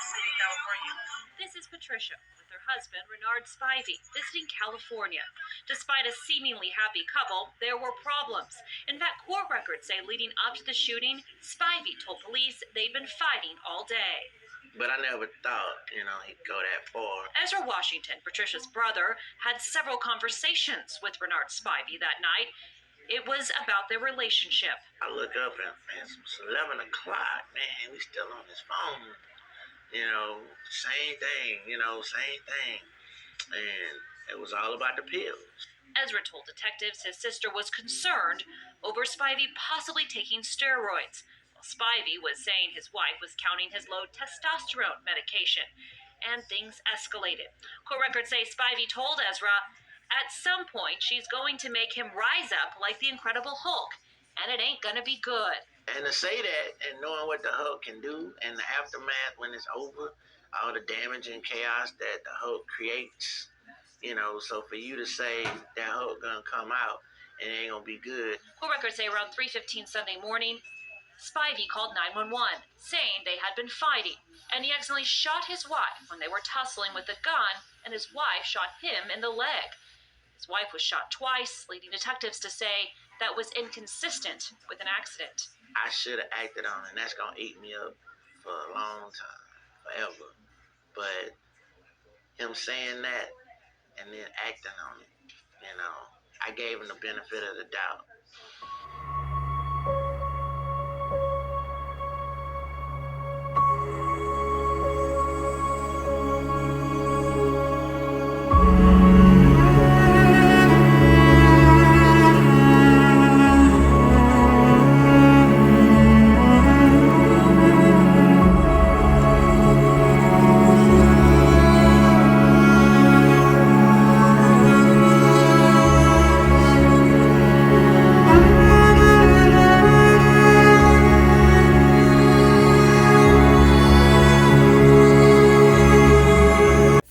City, California. This is Patricia with her husband, Renard Spivey, visiting California. Despite a seemingly happy couple, there were problems. In fact, court records say leading up to the shooting, Spivey told police they'd been fighting all day. But I never thought, he'd go that far. Ezra Washington, Patricia's brother, had several conversations with Renard Spivey that night. It was about their relationship. I look up and, man, it's 11 o'clock, man, we still on his phone. Same thing, same thing. And it was all about the pills. Ezra told detectives his sister was concerned over Spivey possibly taking steroids. Spivey was saying his wife was counting his low testosterone medication, and things escalated. Court records say Spivey told Ezra, at some point she's going to make him rise up like the Incredible Hulk, and it ain't gonna be good. And to say that and knowing what the Hulk can do and the aftermath when it's over, all the damage and chaos that the Hulk creates, so for you to say that Hulk gonna come out and it ain't gonna be good. Court records say around 3:15 Sunday morning, Spivey called 911, saying they had been fighting, and he accidentally shot his wife when they were tussling with a gun, and his wife shot him in the leg. His wife was shot twice, leading detectives to say that was inconsistent with an accident. I should have acted on it, and that's going to eat me up for a long time, forever. But him saying that and then acting on it, I gave him the benefit of the doubt.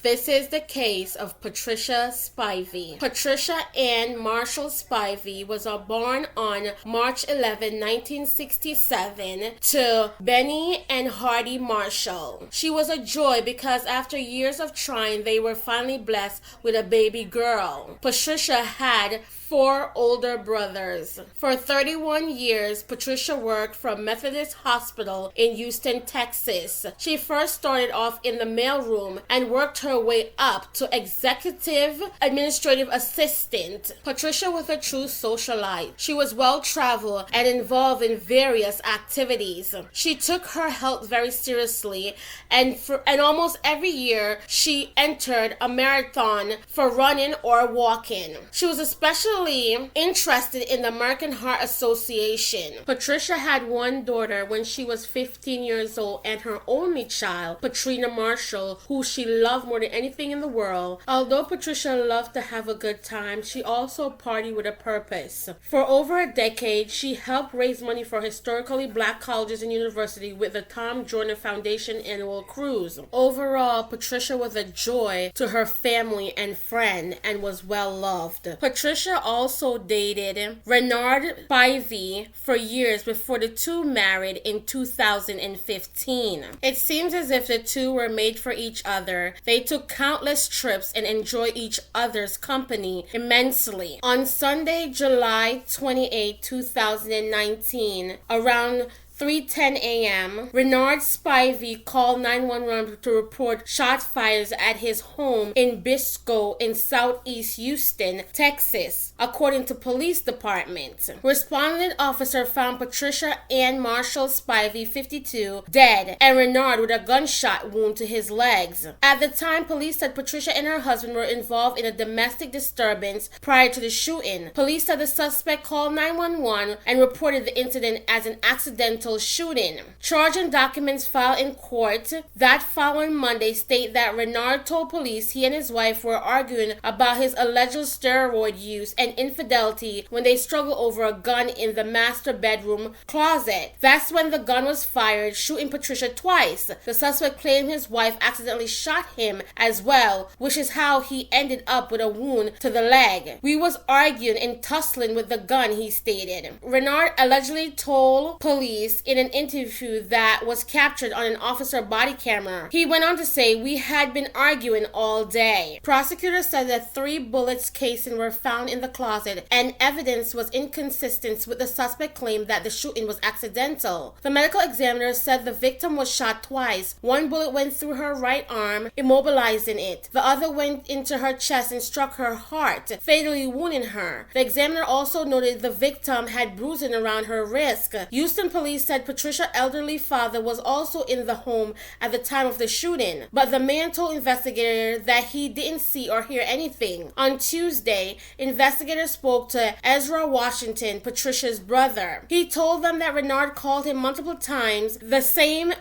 This is the case of Patricia Spivey. Patricia Ann Marshall Spivey was born on March 11, 1967 to Benny and Hardy Marshall. She was a joy because after years of trying, they were finally blessed with a baby girl. Patricia had 4 older brothers. For 31 years, Patricia worked for Methodist Hospital in Houston, Texas. She first started off in the mailroom and worked her way up to executive administrative assistant. Patricia was a true socialite. She was well-traveled and involved in various activities. She took her health very seriously, and almost every year she entered a marathon for running or walking. She was especially interested in the American Heart Association. Patricia had one daughter when she was 15 years old and her only child, Patrina Marshall, who she loved more than anything in the world. Although Patricia loved to have a good time, she also partied with a purpose. For over a decade, she helped raise money for historically black colleges and universities with the Tom Jordan Foundation annual cruise. Overall, Patricia was a joy to her family and friend and was well loved. Patricia also dated Renard Spivey for years before the two married in 2015. It seems as if the two were made for each other. They took countless trips and enjoyed each other's company immensely. On Sunday, July 28, 2019, around 3:10 a.m., Renard Spivey called 911 to report shot fires at his home in Bisco in southeast Houston, Texas, according to police department. Responding officer found Patricia Ann Marshall Spivey, 52, dead, and Renard with a gunshot wound to his legs. At the time, police said Patricia and her husband were involved in a domestic disturbance prior to the shooting. Police said the suspect called 911 and reported the incident as an accidental shooting. Charging documents filed in court that following Monday state that Renard told police he and his wife were arguing about his alleged steroid use and infidelity when they struggled over a gun in the master bedroom closet. That's when the gun was fired, shooting Patricia twice. The suspect claimed his wife accidentally shot him as well, which is how he ended up with a wound to the leg. We was arguing and tussling with the gun, he stated. Renard allegedly told police police in an interview that was captured on an officer body camera. He went on to say, "We had been arguing all day." Prosecutors said that 3 bullets casing were found in the closet and evidence was inconsistent with the suspect claim that the shooting was accidental. The medical examiner said the victim was shot twice. 1 bullet went through her right arm, immobilizing it. The other went into her chest and struck her heart, fatally wounding her. The examiner also noted the victim had bruising around her wrist. Houston police said Patricia's elderly father was also in the home at the time of the shooting, but the man told investigators that he didn't see or hear anything. On Tuesday, investigators spoke to Ezra Washington, Patricia's brother. He told them that Renard called him multiple times the same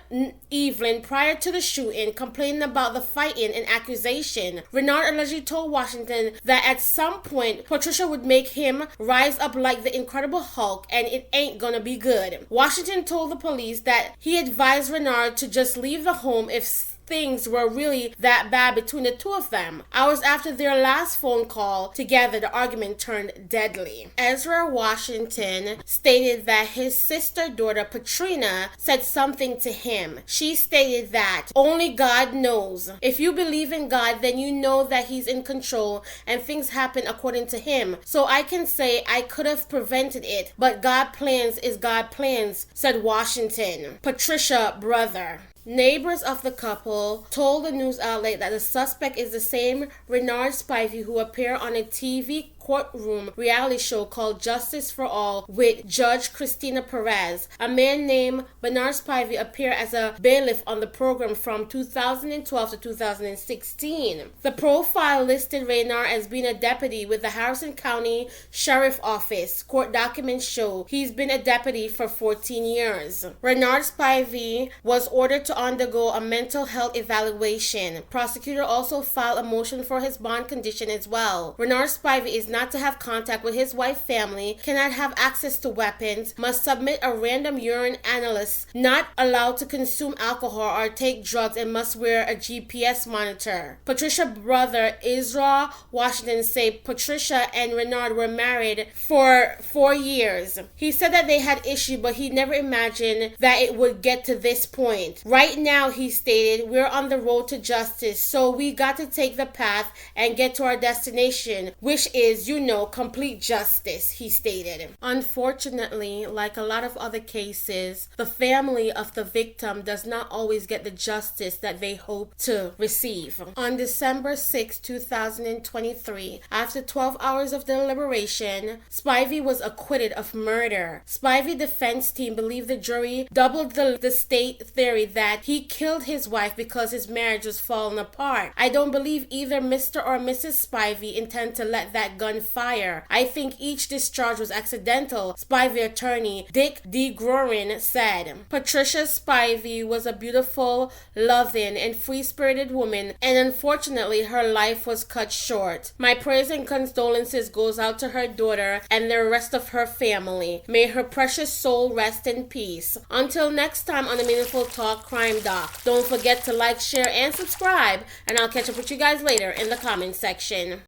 evening prior to the shooting, complaining about the fighting and accusation. Renard allegedly told Washington that at some point Patricia would make him rise up like the Incredible Hulk and it ain't gonna be good. Washington told the police that he advised Renard to just leave the home if things were really that bad between the two of them. Hours after their last phone call together, the argument turned deadly. Ezra Washington stated that his sister-daughter Patrina said something to him. She stated that only God knows. If you believe in God, then you know that He's in control and things happen according to Him. So I can say I could have prevented it, but God plans is God plans, said Washington, Patricia brother. Neighbors of the couple told the news outlet that the suspect is the same Renard Spivey who appeared on a TV courtroom reality show called Justice for All with Judge Christina Perez. A man named Bernard Spivey appeared as a bailiff on the program from 2012 to 2016. The profile listed Renard as being a deputy with the Harrison County Sheriff Office. Court documents show he's been a deputy for 14 years. Renard Spivey was ordered to undergo a mental health evaluation. Prosecutor also filed a motion for his bond condition as well. Renard Spivey is not to have contact with his wife's family, cannot have access to weapons, must submit a random urine analysis, not allowed to consume alcohol or take drugs, and must wear a GPS monitor. Patricia's brother Ezra Washington said Patricia and Renard were married for 4 years. He said that they had issues, but he never imagined that it would get to this point. Right now, he stated, we're on the road to justice, so we got to take the path and get to our destination, which is, complete justice, he stated. Unfortunately, like a lot of other cases, the family of the victim does not always get the justice that they hope to receive. On December 6, 2023, after 12 hours of deliberation, Spivey was acquitted of murder. Spivey defense team believed the jury doubled the state theory that he killed his wife because his marriage was falling apart. I don't believe either Mr. or Mrs. Spivey intend to let that gun fire. I think each discharge was accidental, Spivey attorney Dick D. Grorin said. Patricia Spivey was a beautiful, loving, and free-spirited woman, and unfortunately her life was cut short. My prayers and condolences goes out to her daughter and the rest of her family. May her precious soul rest in peace. Until next time on the Meaningful Talk Crime Doc, don't forget to like, share, and subscribe, and I'll catch up with you guys later in the comment section.